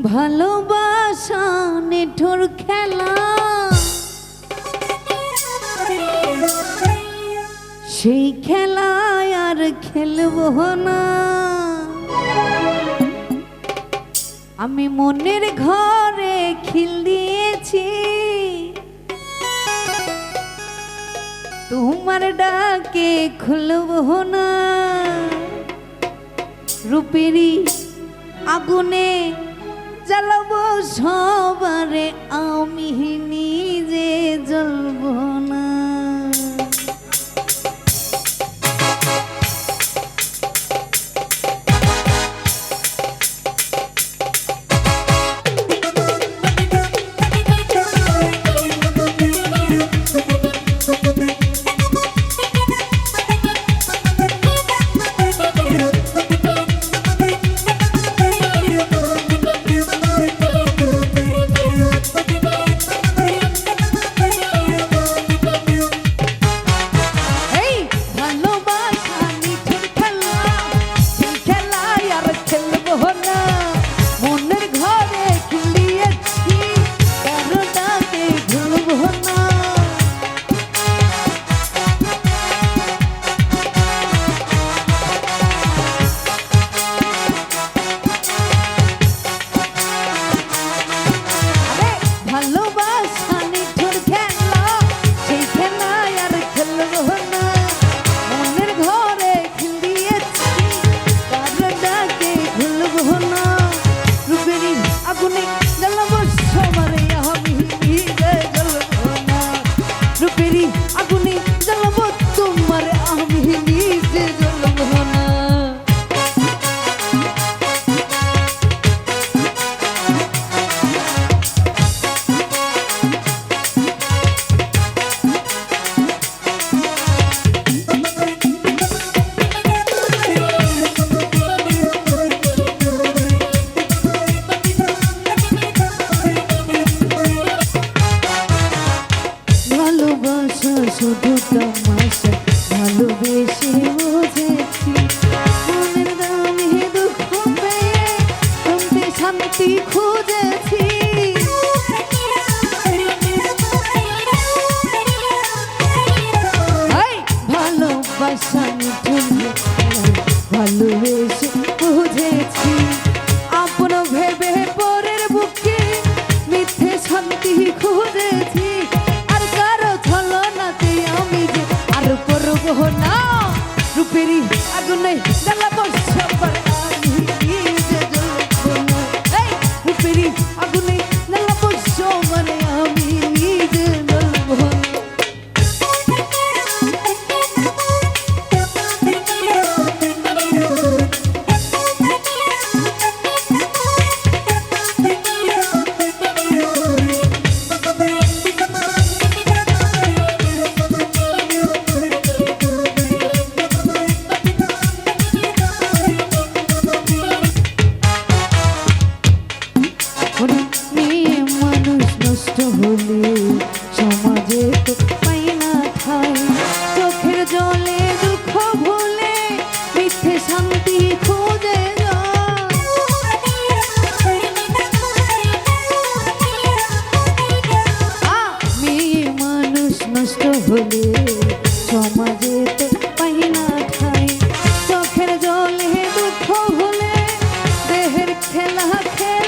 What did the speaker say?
ভালোবাসা নিঠুর খেলা, সেই খেলায় আর খেলবো না। আমি মনের ঘরে খিল দিয়েছি, তোমার ডাকে খুলবো না। রূপেরই আগুনে জ্বালাবো সবারে, আমি নিজে জ্বলবো না। শুধু তামাশা ভালোবেসে বুঝেছি, মনের দামে দুঃখ পেয়ে তুমি শান্তি খুঁজেছি। ভালোবাসা ভালোবেসে বুঝেছি, আপন ভেবে পরের বুকে মিথ্যে শান্তি খুঁজেছি। না রূপেরই আগুনে জ্বালাবো সবারে, আমি নিজে জ্বলবো না। রূপেরই আগুনে জ্বালাবো সবারে, আমি নিজে জ্বলবো না। সমাজে তো পাই না ঠাই, চোখের জলে দুঃখ ভুলে মিথ্যে শান্তি খুঁজে মেয়ে মানুষ নষ্ট হলে সমাজে তো পাই না ঠাই, চোখের জলে দুঃখ ভুলে দেহের খেলা খেলে